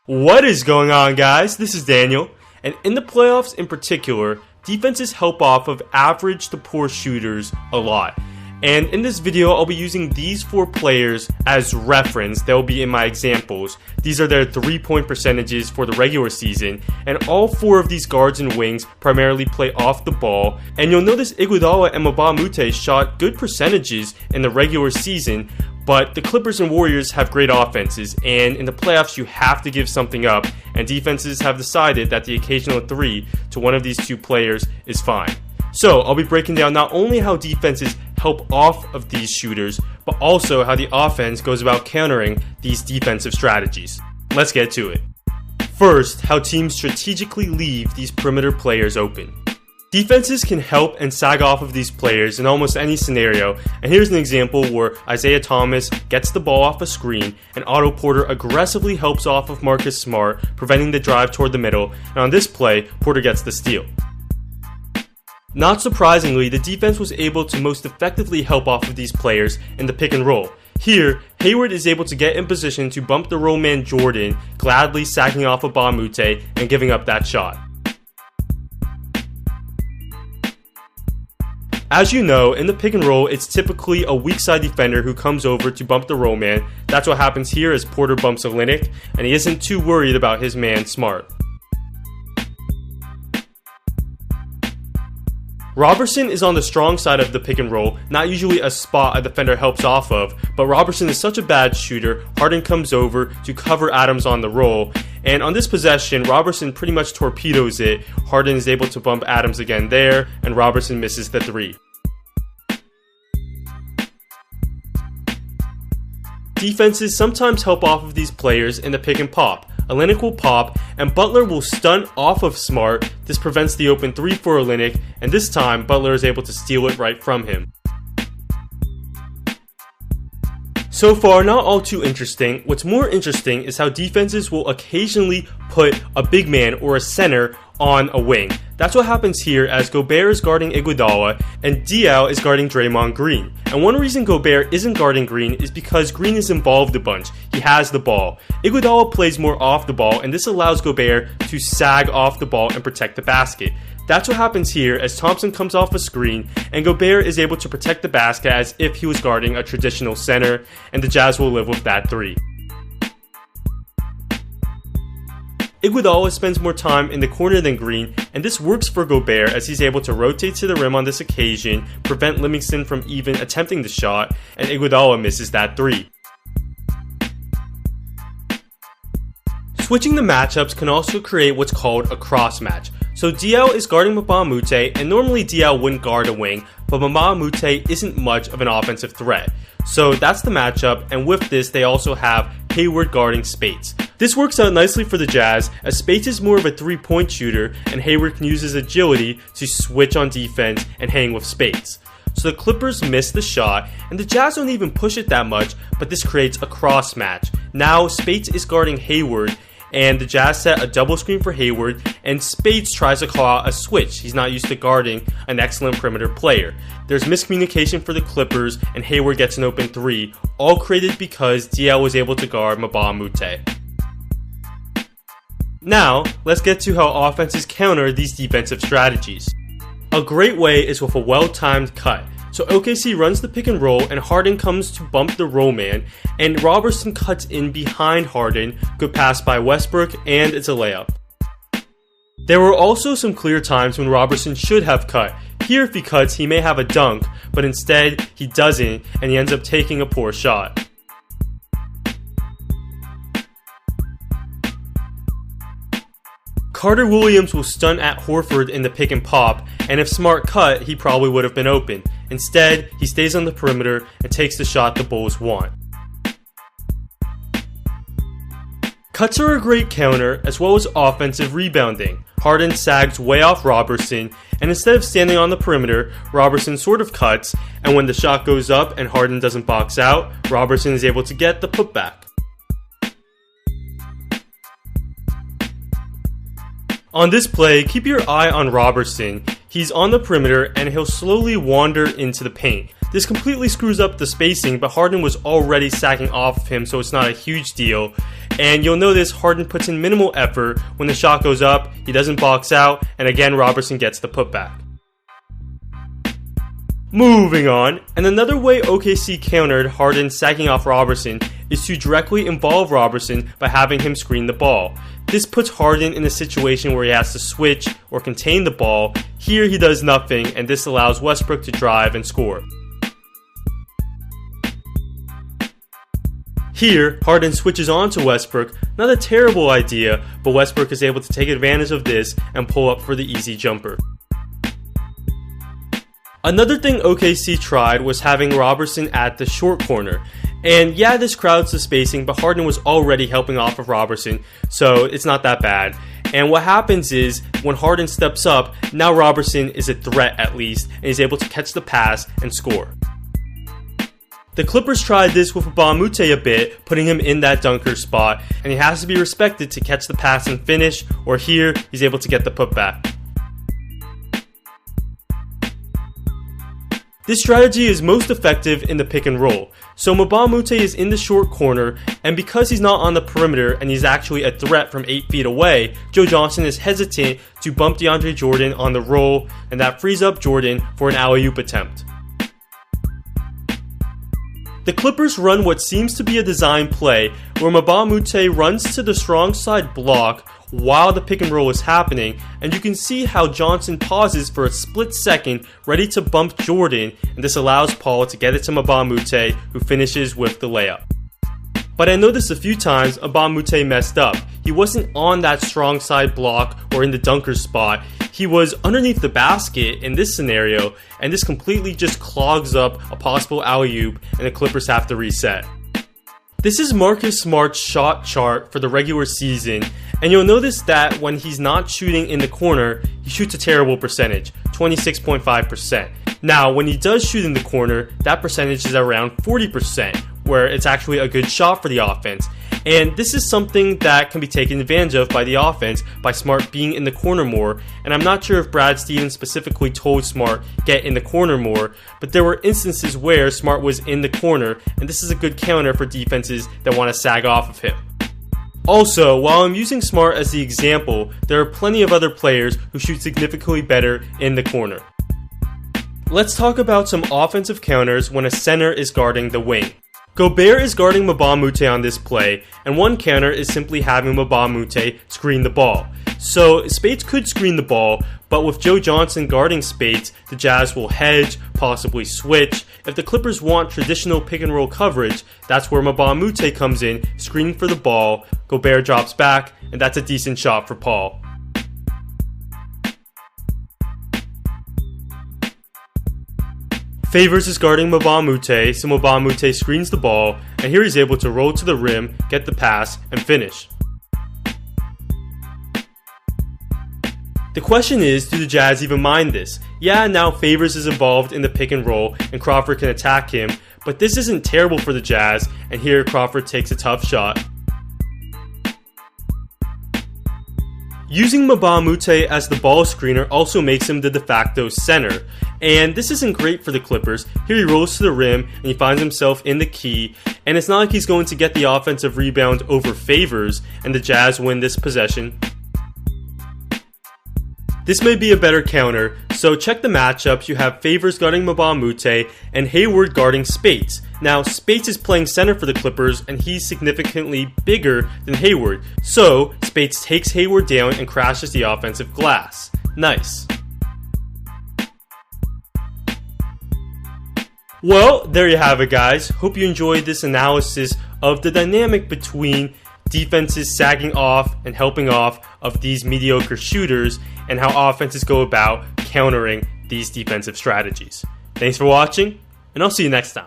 What is going on, guys? This is Daniel, and in the playoffs in particular, defenses help off of average to poor shooters a lot. And in this video, I'll be using these 4 players as reference. They'll be in my examples. These are their 3-point percentages for the regular season, and all 4 of these guards and wings primarily play off the ball. And you'll notice Iguodala and Moute shot good percentages in the regular season, but the Clippers and Warriors have great offenses, and in the playoffs you have to give something up, and defenses have decided that the occasional 3 to one of these 2 players is fine. So I'll be breaking down not only how defenses help off of these shooters, but also how the offense goes about countering these defensive strategies. Let's get to it. First, how teams strategically leave these perimeter players open. Defenses can help and sag off of these players in almost any scenario, and here's an example where Isaiah Thomas gets the ball off a screen and Otto Porter aggressively helps off of Marcus Smart, preventing the drive toward the middle, and on this play, Porter gets the steal. Not surprisingly, the defense was able to most effectively help off of these players in the pick and roll. Here, Hayward is able to get in position to bump the roll man Jordan, gladly sagging off of Moute and giving up that shot. As you know, in the pick and roll, it's typically a weak side defender who comes over to bump the roll man. That's what happens here as Porter bumps Olynyk, and he isn't too worried about his man Smart. Roberson is on the strong side of the pick and roll, not usually a spot a defender helps off of, but Roberson is such a bad shooter, Harden comes over to cover Adams on the roll, and on this possession, Roberson pretty much torpedoes it. Harden is able to bump Adams again there, and Roberson misses the 3. Defenses sometimes help off of these players in the pick and pop. Olynyk will pop, and Butler will stunt off of Smart. This prevents the open 3 for Olynyk, and this time Butler is able to steal it right from him. So far, not all too interesting. What's more interesting is how defenses will occasionally put a big man or a center on a wing. That's what happens here as Gobert is guarding Iguodala and Diaw is guarding Draymond Green. And one reason Gobert isn't guarding Green is because Green is involved a bunch. He has the ball. Iguodala plays more off the ball, and this allows Gobert to sag off the ball and protect the basket. That's what happens here as Thompson comes off a screen and Gobert is able to protect the basket as if he was guarding a traditional center, and the Jazz will live with that 3. Iguodala spends more time in the corner than Green, and this works for Gobert as he's able to rotate to the rim on this occasion, prevent Livingston from even attempting the shot, and Iguodala misses that 3. Switching the matchups can also create what's called a cross match. So Diaw is guarding Moute, and normally Diaw wouldn't guard a wing, but Moute isn't much of an offensive threat. So that's the matchup, and with this they also have Hayward guarding Speights. This works out nicely for the Jazz, as Speights is more of a 3-point shooter, and Hayward can use his agility to switch on defense and hang with Speights. So the Clippers miss the shot, and the Jazz don't even push it that much, but this creates a cross match. Now Speights is guarding Hayward, and the Jazz set a double screen for Hayward, and Speights tries to call out a switch. He's not used to guarding an excellent perimeter player. There's miscommunication for the Clippers, and Hayward gets an open 3, all created because Diaw was able to guard Moute. Now, let's get to how offenses counter these defensive strategies. A great way is with a well-timed cut. So OKC runs the pick and roll, and Harden comes to bump the roll man, and Roberson cuts in behind Harden. Good pass by Westbrook, and it's a layup. There were also some clear times when Roberson should have cut. Here if he cuts, he may have a dunk, but instead he doesn't, and he ends up taking a poor shot. Carter Williams will stunt at Horford in the pick and pop, and if Smart cut, he probably would have been open. Instead, he stays on the perimeter and takes the shot the Bulls want. Cuts are a great counter, as well as offensive rebounding. Harden sags way off Roberson, and instead of standing on the perimeter, Roberson sort of cuts, and when the shot goes up and Harden doesn't box out, Roberson is able to get the putback. On this play, keep your eye on Roberson. He's on the perimeter and he'll slowly wander into the paint. This completely screws up the spacing, but Harden was already sacking off of him, so it's not a huge deal. And you'll notice Harden puts in minimal effort. When the shot goes up, he doesn't box out, and again Roberson gets the putback. Moving on, and another way OKC countered Harden sagging off Roberson is to directly involve Roberson by having him screen the ball. This puts Harden in a situation where he has to switch or contain the ball. Here he does nothing, and this allows Westbrook to drive and score. Here, Harden switches on to Westbrook. Not a terrible idea, but Westbrook is able to take advantage of this and pull up for the easy jumper. Another thing OKC tried was having Roberson at the short corner. And yeah, this crowds the spacing, but Harden was already helping off of Roberson, so it's not that bad. And what happens is, when Harden steps up, now Roberson is a threat at least, and he's able to catch the pass and score. The Clippers tried this with Moute a bit, putting him in that dunker spot, and he has to be respected to catch the pass and finish, or here, he's able to get the putback. This strategy is most effective in the pick and roll. So Moute is in the short corner, and because he's not on the perimeter and he's actually a threat from 8 feet away, Joe Johnson is hesitant to bump DeAndre Jordan on the roll, and that frees up Jordan for an alley-oop attempt. The Clippers run what seems to be a design play where Moute runs to the strong side block while the pick and roll is happening, and you can see how Johnson pauses for a split second ready to bump Jordan, and this allows Paul to get it to Moute, who finishes with the layup. But I noticed a few times Moute messed up. He wasn't on that strong side block or in the dunker spot. He was underneath the basket in this scenario, and this completely just clogs up a possible alley-oop, and the Clippers have to reset. This is Marcus Smart's shot chart for the regular season, and you'll notice that when he's not shooting in the corner, he shoots a terrible percentage, 26.5%. Now, when he does shoot in the corner, that percentage is around 40%, where it's actually a good shot for the offense. And this is something that can be taken advantage of by the offense by Smart being in the corner more. And I'm not sure if Brad Stevens specifically told Smart get in the corner more, but there were instances where Smart was in the corner, and this is a good counter for defenses that want to sag off of him. Also, while I'm using Smart as the example, there are plenty of other players who shoot significantly better in the corner. Let's talk about some offensive counters when a center is guarding the wing. Gobert is guarding Moute on this play, and one counter is simply having Moute screen the ball. So Spades could screen the ball, but with Joe Johnson guarding Spades, the Jazz will hedge, possibly switch. If the Clippers want traditional pick and roll coverage, that's where Moute comes in, screening for the ball. Gobert drops back, and that's a decent shot for Paul. Favors is guarding Moute, so Moute screens the ball, and here he's able to roll to the rim, get the pass, and finish. The question is, do the Jazz even mind this? Yeah, now Favors is involved in the pick and roll, and Crawford can attack him, but this isn't terrible for the Jazz, and here Crawford takes a tough shot. Using Moute as the ball screener also makes him the de facto center, and this isn't great for the Clippers. Here he rolls to the rim and he finds himself in the key, and it's not like he's going to get the offensive rebound over Favors, and the Jazz win this possession. This may be a better counter, so check the matchups. You have Favors guarding Moute and Hayward guarding Spades. Now, Spades is playing center for the Clippers, and he's significantly bigger than Hayward, so Spades takes Hayward down and crashes the offensive glass. Nice. Well, there you have it, guys. Hope you enjoyed this analysis of the dynamic between defenses sagging off and helping off of these mediocre shooters, and how offenses go about countering these defensive strategies. Thanks for watching, and I'll see you next time.